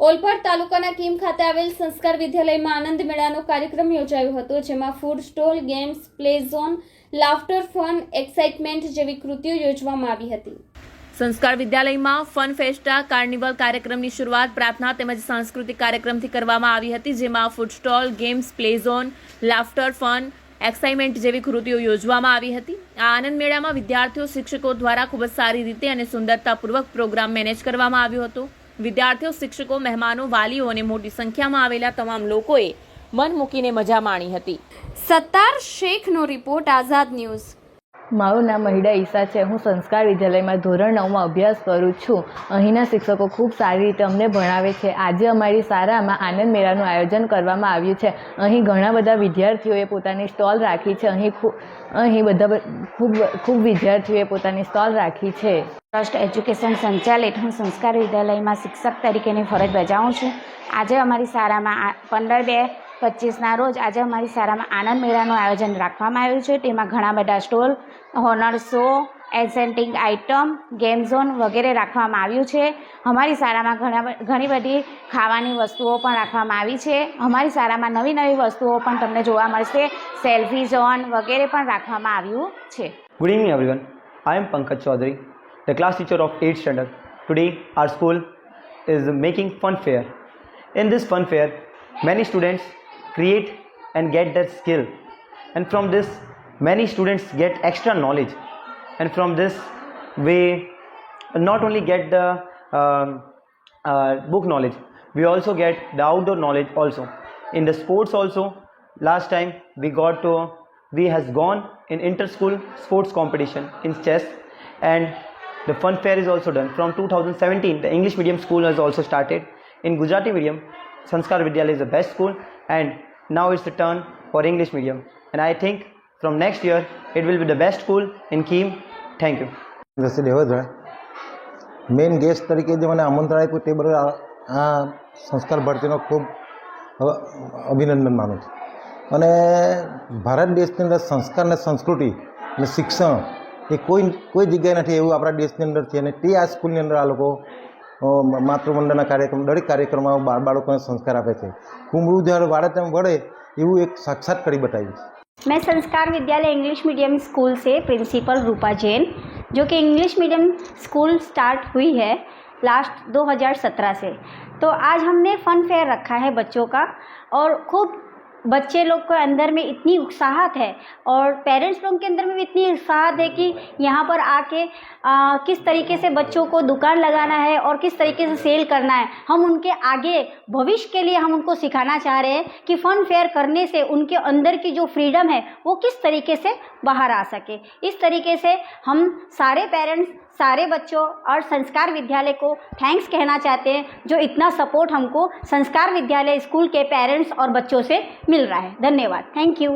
ઓલપાડ તાલુકાના કીમ ખાતે આવેલ સંસ્કાર વિદ્યાલયમાં આનંદ મેળાનો કાર્યક્રમ યોજાયો હતો, જેમાં food stall, games, play zone, laughter, fun, excitement જેવી કૃતિઓ યોજવામાં આવી હતી। સંસ્કાર વિદ્યાલયમાં ફન ફેસ્ટા કાર્નિવલ કાર્યક્રમની શરૂઆત પ્રાર્થના તેમજ સાંસ્કૃતિક કાર્યક્રમથી કરવામાં આવી હતી, જેમાં food stall, games, play zone, laughter, fun, excitement જેવી કૃતિઓ યોજવામાં આવી હતી। આ આનંદ મેળામાં વિદ્યાર્થીઓ શિક્ષકો દ્વારા ખૂબ જ સારી રીતે અને સુંદરતાપૂર્વક પ્રોગ્રામ મેનેજ કરવામાં આવ્યો હતો। વિદ્યાર્થીઓ, શિક્ષકો, મહેમાનો, વાલીઓ અને મોટી સંખ્યામાં આવેલા તમામ લોકોએ મન મૂકીને મજા માણી હતી। સત્તાર શેખનો રિપોર્ટ, આઝાદ ન્યૂઝ। મારું નામ મહિડા ઈસા છે। હું સંસ્કાર વિદ્યાલયમાં ધોરણ 9માં અભ્યાસ કરું છું। અહીંના શિક્ષકો ખૂબ સારી રીતે અમને ભણાવે છે। આજે અમારી શાળામાં આનંદ મેળાનું આયોજન કરવામાં આવ્યું છે। અહીં ઘણા બધા વિદ્યાર્થીઓએ પોતાની સ્ટોલ રાખી છે। અહીં બધા ખૂબ વિદ્યાર્થીઓએ પોતાની સ્ટોલ રાખી છે। ટ્રસ્ટ એજ્યુકેશન સંચાલિત હું સંસ્કાર વિદ્યાલયમાં શિક્ષક તરીકેની ફરજ બજાવું છું। આજે અમારી શાળામાં 15/2/25ના રોજ આજે અમારી શાળામાં આનંદ મેળાનું આયોજન રાખવામાં આવ્યું છે। તેમાં ઘણા બધા stall, honour show, enchanting item, game zone વગેરે રાખવામાં આવ્યું છે। અમારી શાળામાં ઘણી બધી ખાવાની વસ્તુઓ પણ રાખવામાં આવી છે। અમારી શાળામાં નવી નવી વસ્તુઓ પણ તમને જોવા મળશે। સેલ્ફી ઝોન વગેરે પણ રાખવામાં આવ્યું છે। Good evening everyone. I am Pankaj Chaudhary, the class teacher of 8th standard. Today our school is making fun fair. In this fun fair, many students create and get their skill, and from this many students get extra knowledge, and from this we not only get the book knowledge, we also get the outdoor knowledge also. In the sports also, last time we has gone in inter-school sports competition in chess, and the fun fair is also done. From 2017 the English medium school has also started. In Gujarati medium, Sanskar Vidyalaya is the best school, and now it's the turn for English medium, and I think from next year it will be the best school in Keem. Thank you. જશે દેવદભાઈ main guest તરીકે જે મને આમંત્રણ આપ્યું તે બદલ આ સંસ્કાર ભારતીનો ખૂબ અભિનંદન માનું છું। અને ભારત દેશની અંદર સંસ્કાર અને સંસ્કૃતિ અને શિક્ષણ એ કોઈ જગ્યાએ નથી એવું આપણા દેશની અંદર છે, અને તે આ સ્કૂલની અંદર આ લોકો માતૃમંડળના કાર્યક્રમ દરેક કાર્યક્રમમાં બાળકોને સંસ્કાર આપે છે। કુંભળું જ્યારે વાળે તેમ વળે એવું એક સાક્ષાત કરી બતાવ્યું છે। मैं संस्कार विद्यालय इंग्लिश मीडियम स्कूल से प्रिंसिपल रूपा जैन, जो कि इंग्लिश मीडियम स्कूल स्टार्ट हुई है लास्ट 2017 से। तो आज हमने फन फेयर रखा है बच्चों का, और खूब बच्चे लोग के अंदर में इतनी उत्साहत है और पेरेंट्स लोग के अंदर में भी इतनी उत्साहत है कि यहाँ पर आके किस तरीके से बच्चों को दुकान लगाना है और किस तरीके से सेल करना है, हम उनके आगे भविष्य के लिए हम उनको सिखाना चाह रहे हैं कि फ़न फेयर करने से उनके अंदर की जो फ्रीडम है वो किस तरीके से बाहर आ सके। इस तरीके से हम सारे पेरेंट्स, सारे बच्चों और संस्कार विद्यालय को थैंक्स कहना चाहते हैं, जो इतना सपोर्ट हमको संस्कार विद्यालय स्कूल के पेरेंट्स और बच्चों से मिल रहा है। धन्यवाद। Thank you.